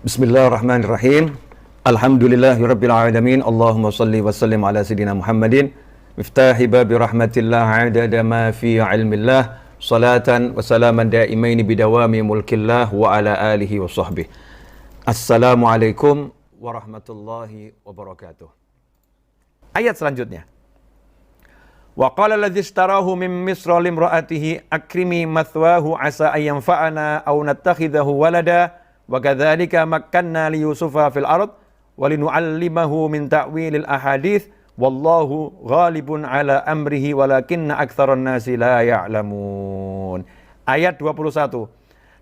Bismillahirrahmanirrahim. Alhamdulillahirabbil alamin. Allahumma shalli wa sallim ala sayidina Muhammadin miftahi babi rahmatillah adada ma fi ilmillah salatan wa salaman daimaini bidawami mulkillah wa ala alihi wa sahbihi. Assalamualaikum warahmatullahi wabarakatuh. Ayat selanjutnya. Wa qala alladzi ishtarahu min Misra limra'atihi akrimi mathwahu asa ayyanfa'ana aw nattakhidahu walada. Wa kadzalika makkanna li Yusufa fil ard wa linu'allimahu min ta'wilil ahadits wallahu ghalibun ala amrihi walakinna aktsaran nasi la ya'lamun. Ayat 21.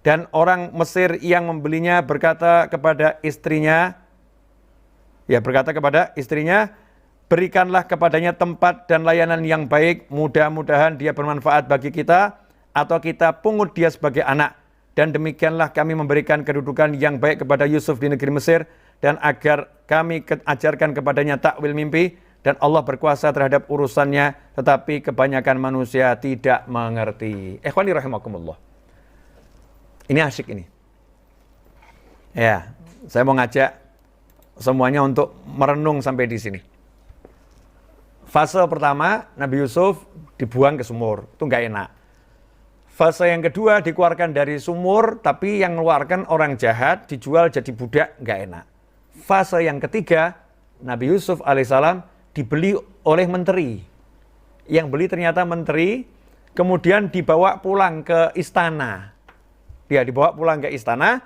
Dan orang Mesir yang membelinya berkata kepada istrinya, berikanlah kepadanya tempat dan layanan yang baik, mudah-mudahan dia bermanfaat bagi kita atau kita pungut dia sebagai anak. Dan demikianlah kami memberikan kedudukan yang baik kepada Yusuf di negeri Mesir, dan agar kami ajarkan kepadanya takwil mimpi, dan Allah berkuasa terhadap urusannya, tetapi kebanyakan manusia tidak mengerti. Ikhwani rahimakumullah. Ini asyik ini. Ya, saya mau ngajak semuanya untuk merenung sampai di sini. Fase pertama, Nabi Yusuf dibuang ke sumur, itu nggak enak. Fase yang kedua, dikeluarkan dari sumur, tapi yang mengeluarkan orang jahat, dijual jadi budak, nggak enak. Fase yang ketiga, Nabi Yusuf alaihissalam dibeli oleh menteri. Yang beli ternyata menteri, kemudian dibawa pulang ke istana. Dia dibawa pulang ke istana,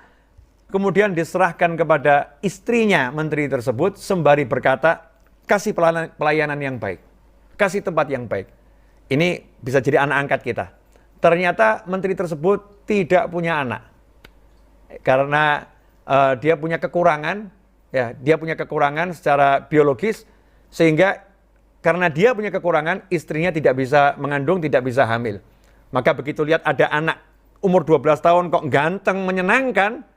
kemudian diserahkan kepada istrinya menteri tersebut, sembari berkata, kasih pelayanan yang baik, kasih tempat yang baik. Ini bisa jadi anak angkat kita. Ternyata menteri tersebut tidak punya anak, karena dia punya kekurangan, dia punya kekurangan secara biologis, sehingga karena dia punya kekurangan, istrinya tidak bisa mengandung, tidak bisa hamil. Maka begitu lihat ada anak umur 12 tahun kok ganteng, menyenangkan,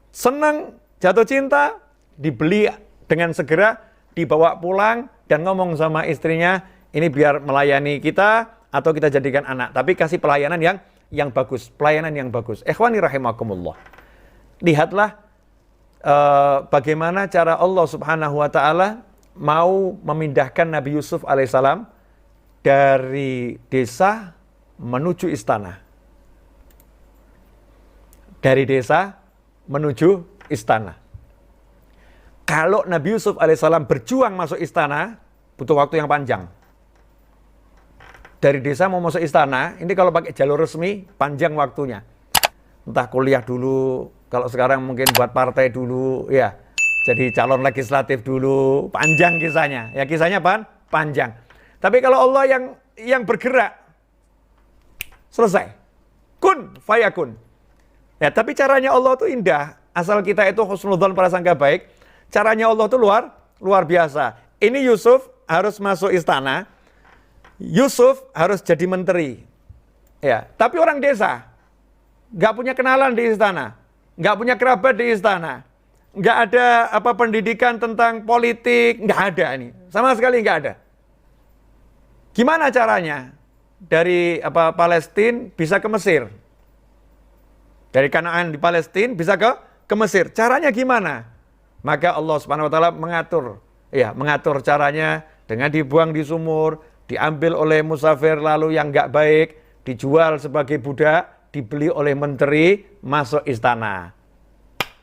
senang, jatuh cinta, dibeli dengan segera, dibawa pulang dan ngomong sama istrinya, ini biar melayani kita, atau kita jadikan anak, tapi kasih pelayanan yang bagus, pelayanan yang bagus. Ikhwani rahimakumullah. Lihatlah bagaimana cara Allah Subhanahu wa taala mau memindahkan Nabi Yusuf alaihissalam dari desa menuju istana. Dari desa menuju istana. Kalau Nabi Yusuf alaihissalam berjuang masuk istana, butuh waktu yang panjang. Dari desa mau masuk istana, ini kalau pakai jalur resmi, panjang waktunya. Entah kuliah dulu, kalau sekarang mungkin buat partai dulu, ya. Jadi calon legislatif dulu, panjang kisahnya. Ya kisahnya panjang. Tapi kalau Allah yang bergerak, selesai. Kun fayakun. Ya, tapi caranya Allah itu indah. Asal kita itu husnudzon, prasangka baik. Caranya Allah itu luar biasa. Ini Yusuf harus masuk istana. Yusuf harus jadi menteri, ya. Tapi orang desa, nggak punya kenalan di istana, nggak punya kerabat di istana, nggak ada pendidikan tentang politik, nggak ada ini, sama sekali nggak ada. Gimana caranya? Dari Palestina bisa ke Mesir, dari Kanaan di Palestina bisa ke Mesir. Caranya gimana? Maka Allah Subhanahu Wa Taala mengatur caranya dengan dibuang di sumur. Diambil oleh musafir lalu yang nggak baik, dijual sebagai budak, dibeli oleh menteri, masuk istana.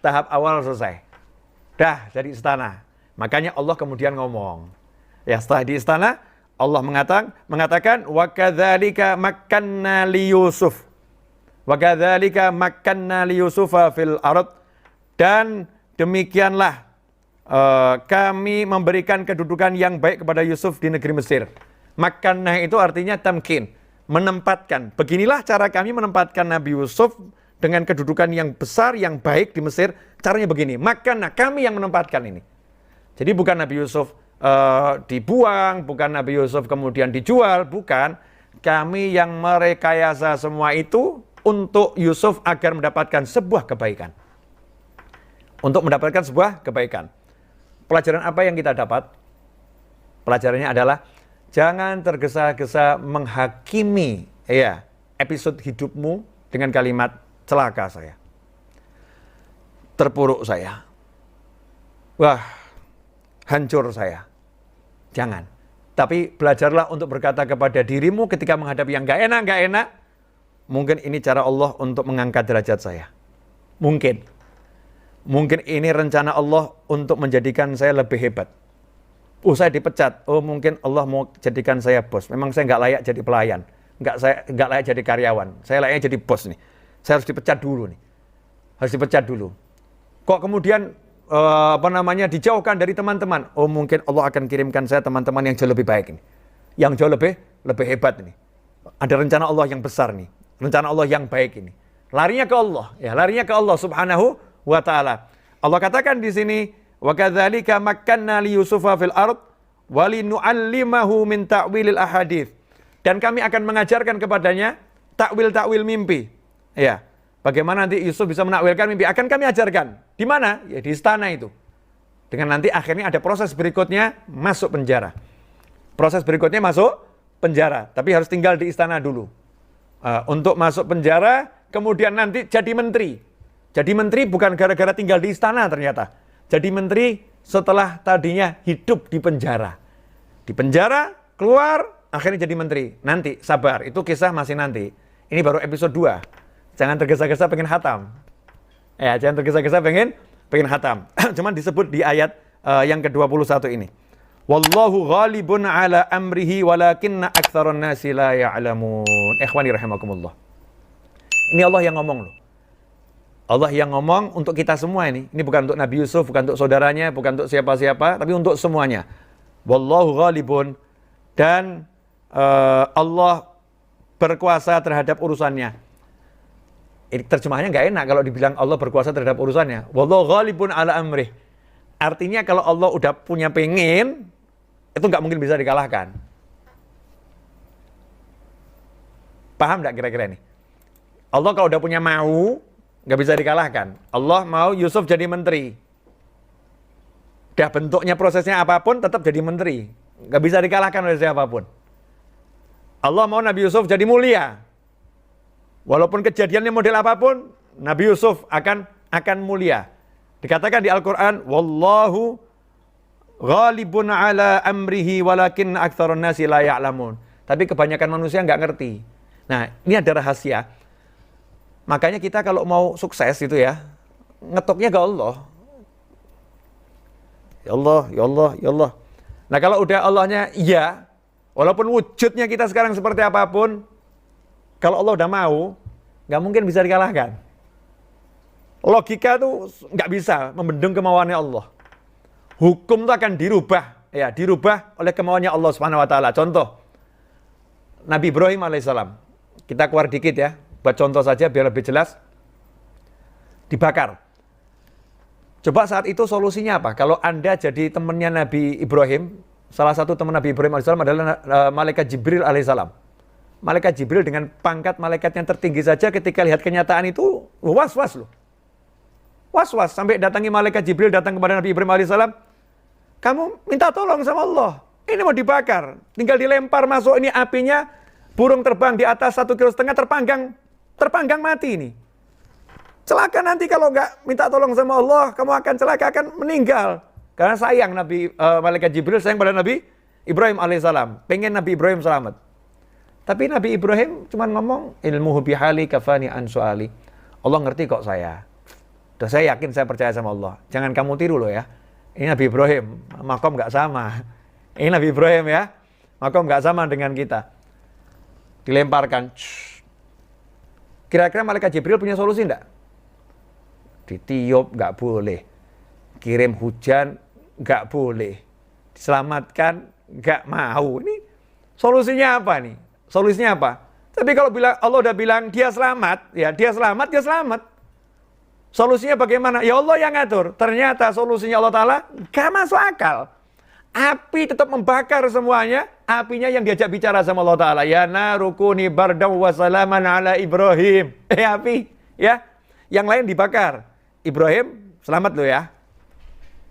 Tahap awal selesai. Dah jadi istana. Makanya Allah kemudian ngomong. Ya, setelah di istana, Allah mengatakan wa kadzalika makkanna li Yusuf. Wa kadzalika makkanna li Yusufa fil ard. Dan demikianlah kami memberikan kedudukan yang baik kepada Yusuf di negeri Mesir. Makannah itu artinya tamkin, menempatkan. Beginilah cara kami menempatkan Nabi Yusuf dengan kedudukan yang besar, yang baik di Mesir. Caranya begini, makannah, kami yang menempatkan ini. Jadi bukan Nabi Yusuf dibuang, bukan Nabi Yusuf kemudian dijual, bukan. Kami yang merekayasa semua itu untuk Yusuf agar mendapatkan sebuah kebaikan. Untuk mendapatkan sebuah kebaikan. Pelajaran apa yang kita dapat? Pelajarannya adalah jangan tergesa-gesa menghakimi episode hidupmu dengan kalimat celaka saya. terpuruk saya. Wah, hancur saya. Jangan. Tapi belajarlah untuk berkata kepada dirimu ketika menghadapi yang gak enak. Mungkin ini cara Allah untuk mengangkat derajat saya. Mungkin ini rencana Allah untuk menjadikan saya lebih hebat. Saya dipecat. Mungkin Allah mau jadikan saya bos. Memang saya nggak layak jadi pelayan. Nggak layak jadi karyawan. Saya layaknya jadi bos nih. Saya harus dipecat dulu nih. Harus dipecat dulu. Kok kemudian dijauhkan dari teman-teman? Mungkin Allah akan kirimkan saya teman-teman yang jauh lebih baik nih. Yang jauh lebih hebat nih. Ada rencana Allah yang besar nih. Rencana Allah yang baik ini. Larinya ke Allah, ya, larinya ke Allah Subhanahu wa taala. Allah katakan di sini, wa kadzalika makkanna li Yusufa fil ard wa linu'allimahu min ta'wilil ahadits. Dan kami akan mengajarkan kepadanya takwil mimpi. Ya. Bagaimana nanti Yusuf bisa menakwilkan mimpi akan kami ajarkan. Di mana? Ya di istana itu. Dengan nanti akhirnya ada proses berikutnya masuk penjara. Proses berikutnya masuk penjara, tapi harus tinggal di istana dulu. Untuk masuk penjara, kemudian nanti jadi menteri. Jadi menteri bukan gara-gara tinggal di istana ternyata. Jadi menteri setelah tadinya hidup di penjara. Di penjara, keluar, akhirnya jadi menteri. Nanti, sabar, itu kisah masih nanti. Ini baru episode 2. Jangan tergesa-gesa pengen hatam. Ya, jangan tergesa-gesa pengen hatam. Cuman disebut di ayat yang ke-21 ini. Wallahu ghalibun ala amrihi walakinna aktsaron nasi la ya'lamun. Ikhwani rahimakumullah. Ini Allah yang ngomong loh. Allah yang ngomong untuk kita semua ini. Ini bukan untuk Nabi Yusuf, bukan untuk saudaranya, bukan untuk siapa-siapa, tapi untuk semuanya. Wallahu ghalibun, dan Allah berkuasa terhadap urusannya. Ini terjemahannya nggak enak kalau dibilang Allah berkuasa terhadap urusannya. Wallahu ghalibun ala amrih. Artinya kalau Allah udah punya pengen, itu nggak mungkin bisa dikalahkan. Paham nggak kira-kira ini? Allah kalau udah punya mau, nggak bisa dikalahkan. Allah mau Yusuf jadi menteri. Udah bentuknya prosesnya apapun, tetap jadi menteri. Nggak bisa dikalahkan oleh siapapun. Allah mau Nabi Yusuf jadi mulia. Walaupun kejadiannya model apapun, Nabi Yusuf akan mulia. Dikatakan di Al-Quran, Wallahu ghalibun ala amrihi walakin aktsaron nasi la ya'lamun. Tapi kebanyakan manusia nggak ngerti. Nah, ini ada rahasia. Makanya kita kalau mau sukses itu ya, ngetoknya ke Allah. Ya Allah, ya Allah, ya Allah. Nah, kalau udah Allahnya iya, walaupun wujudnya kita sekarang seperti apapun, kalau Allah udah mau, nggak mungkin bisa dikalahkan. Logika tuh nggak bisa membendung kemauannya Allah. Hukum itu akan dirubah oleh kemauannya Allah Subhanahu wa taala. Contoh Nabi Ibrahim alaihissalam. Kita keluar dikit ya, buat contoh saja biar lebih jelas. Dibakar. Coba saat itu solusinya apa? Kalau Anda jadi temannya Nabi Ibrahim, salah satu teman Nabi Ibrahim alaihissalam adalah malaikat Jibril alaihissalam. Malaikat Jibril dengan pangkat malaikat yang tertinggi saja ketika lihat kenyataan itu was-was loh. Was-was sampai datangi malaikat Jibril datang kepada Nabi Ibrahim alaihissalam. Kamu minta tolong sama Allah. Ini mau dibakar. Tinggal dilempar masuk ini apinya. Burung terbang di atas 1,5 kilo terpanggang mati ini. Celaka nanti kalau nggak minta tolong sama Allah, kamu akan celaka, akan meninggal. Karena sayang malaikat Jibril sayang pada Nabi Ibrahim alaihissalam. Pengen Nabi Ibrahim selamat. Tapi Nabi Ibrahim cuma ngomong, ilmuhu bihali kafani an su'ali. Allah ngerti kok saya. Udah saya yakin, saya percaya sama Allah. Jangan kamu tiru loh ya. Ini Nabi Ibrahim, makom nggak sama. Ini Nabi Ibrahim ya, makom nggak sama dengan kita. Dilemparkan. Kira-kira malaikat Jibril punya solusi enggak? Ditiup nggak boleh. Kirim hujan nggak boleh. Diselamatkan nggak mau. Ini solusinya apa nih? Solusinya apa? Tapi kalau Allah udah bilang dia selamat, ya dia selamat, dia selamat. Solusinya bagaimana? Ya Allah yang ngatur. Ternyata solusinya Allah Ta'ala gak masuk akal. Api tetap membakar semuanya. Apinya yang diajak bicara sama Allah Ta'ala. Ya narukuni bardaw wa salaman ala Ibrahim. Api. Ya. Yang lain dibakar. Ibrahim selamat loh ya.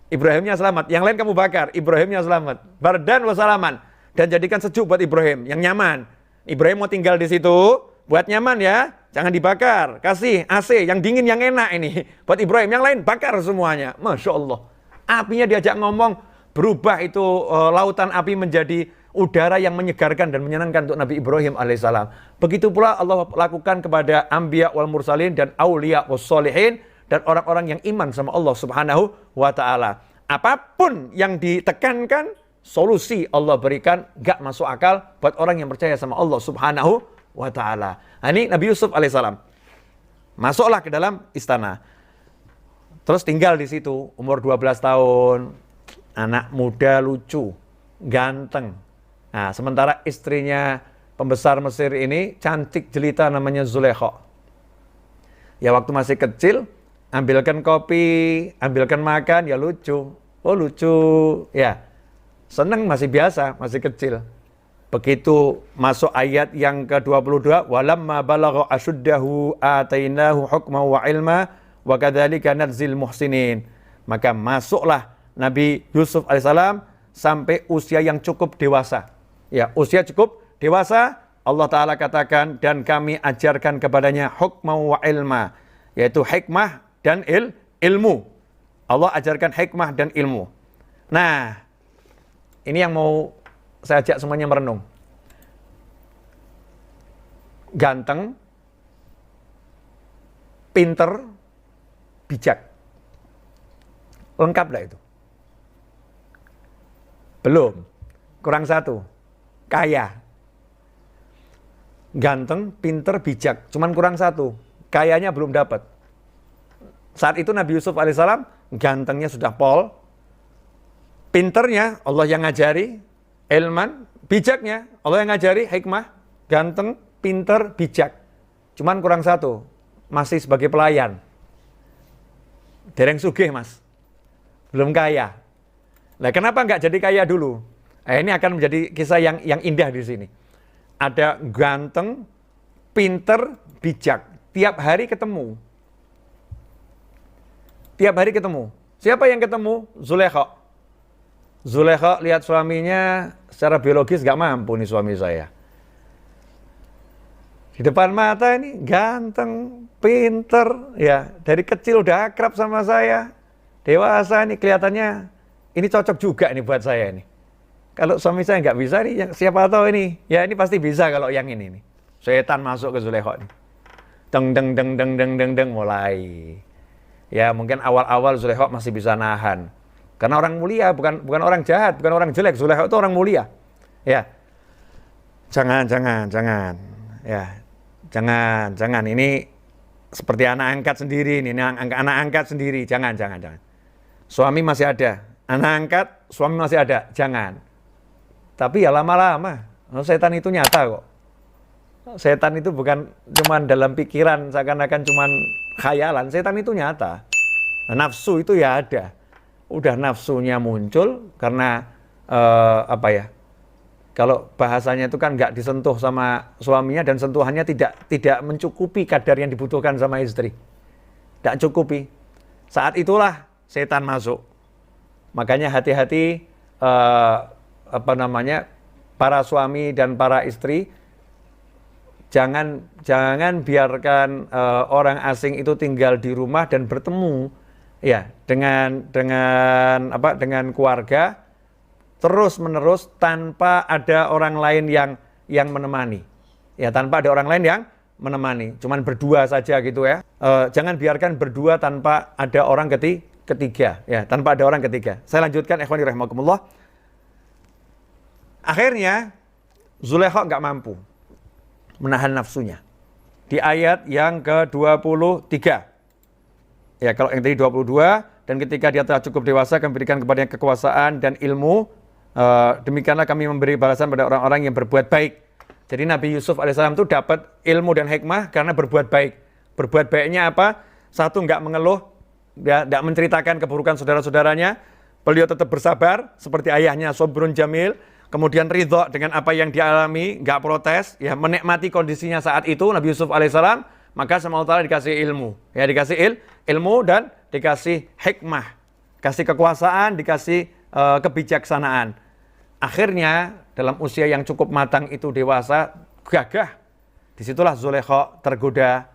Ibrahimnya selamat. Yang lain kamu bakar. Ibrahimnya selamat. Bardan wa salaman. Dan jadikan sejuk buat Ibrahim. Yang nyaman. Ibrahim mau tinggal di situ. buat nyaman ya, jangan dibakar. Kasih AC yang dingin yang enak ini. Buat Ibrahim, yang lain bakar semuanya. Masya Allah. Apinya diajak ngomong, berubah itu lautan api menjadi udara yang menyegarkan dan menyenangkan untuk Nabi Ibrahim alaihissalam. Begitu pula Allah lakukan kepada Anbiya wal Mursalin dan Aulia was Solihin dan orang-orang yang iman sama Allah Subhanahu wa Ta'ala. Apapun yang ditekankan, solusi Allah berikan, gak masuk akal buat orang yang percaya sama Allah Subhanahu wa Ta'ala. Nah, ini Nabi Yusuf alaihissalam masuklah ke dalam istana, terus tinggal di situ umur 12 tahun, anak muda lucu, ganteng. Nah, sementara istrinya pembesar Mesir ini cantik jelita namanya Zulaikha. Ya waktu masih kecil, ambilkan kopi, ambilkan makan, ya lucu. Oh lucu, ya seneng masih biasa, masih kecil. Begitu masuk ayat yang ke-22, walamma balagha ashuddahu atainahu hukma wa ilma wa kadzalika nadzil muhsinin. Maka masuklah Nabi Yusuf alaihissalam sampai usia yang cukup dewasa. Ya, usia cukup dewasa, Allah Ta'ala katakan, dan kami ajarkan kepadanya hukma wa ilma, yaitu hikmah dan ilmu. Allah ajarkan hikmah dan ilmu. Nah, ini yang mau saya ajak semuanya merenung. Ganteng, pinter, bijak. Lengkap lah itu. Belum. Kurang satu. Kaya. Ganteng, pinter, bijak. Cuman kurang satu. Kayanya belum dapat. Saat itu Nabi Yusuf alaihissalam, gantengnya sudah pol. Pinternya Allah yang ngajari, ilman. Bijaknya Allah yang ngajari, hikmah. Ganteng, pinter, bijak. Cuman kurang satu. Masih sebagai pelayan. Dereng sugih mas. Belum kaya. Nah kenapa nggak jadi kaya dulu? Ini akan menjadi kisah yang indah di sini. Ada ganteng, pinter, bijak. Tiap hari ketemu. Tiap hari ketemu. Siapa yang ketemu? Zulaikha. Zulaikha lihat suaminya secara biologis gak mampu nih suami saya. Di depan mata ini ganteng, pinter, ya dari kecil udah akrab sama saya. Dewasa nih kelihatannya ini cocok juga nih buat saya nih. Kalau suami saya nggak bisa nih, siapa tahu ini. Ya ini pasti bisa kalau yang ini nih. Setan masuk ke Zulaikha nih. Deng deng deng deng deng deng deng mulai. Ya mungkin awal-awal Zulaikha masih bisa nahan. Karena orang mulia, bukan orang jahat, bukan orang jelek. Zulaikha itu orang mulia. Ya. Jangan. Ya. Jangan. Ini seperti anak angkat sendiri nih, anak angkat sendiri. Jangan. Suami masih ada. Anak angkat, suami masih ada. Jangan. Tapi ya lama-lama, setan itu nyata kok. Setan itu bukan cuma dalam pikiran, seakan-akan cuma khayalan. Setan itu nyata. Nafsu itu ya ada. Udah nafsunya muncul karena kalau bahasanya itu kan nggak disentuh sama suaminya dan sentuhannya tidak mencukupi kadar yang dibutuhkan sama istri. Tidak cukupi. Saat itulah setan masuk. Makanya hati-hati para suami dan para istri, jangan biarkan orang asing itu tinggal di rumah dan bertemu ya dengan keluarga terus menerus tanpa ada orang lain yang menemani. Ya, tanpa ada orang lain yang menemani, cuman berdua saja gitu ya. Jangan biarkan berdua tanpa ada orang ketiga, ya, tanpa ada orang ketiga. Saya lanjutkan, ikhwani rahimakumullah. Akhirnya Zulaikha nggak mampu menahan nafsunya. Di ayat yang ke-23. Ya, kalau yang tadi 22, dan ketika dia telah cukup dewasa, kami berikan kepadanya kekuasaan dan ilmu. Demikianlah kami memberi balasan pada orang-orang yang berbuat baik. Jadi Nabi Yusuf alaihissalam itu dapat ilmu dan hikmah karena berbuat baik. Berbuat baiknya apa? Satu, nggak mengeluh, nggak menceritakan keburukan saudara-saudaranya. Beliau tetap bersabar, seperti ayahnya Sobrun Jamil. Kemudian ridho dengan apa yang dialami, nggak protes, ya menikmati kondisinya saat itu Nabi Yusuf alaihissalam. Maka sama Allah dikasih ilmu, ya dikasih ilmu dan dikasih hikmah, kasih kekuasaan, dikasih kebijaksanaan. Akhirnya dalam usia yang cukup matang itu dewasa, gagah Disitulah Zulaikha tergoda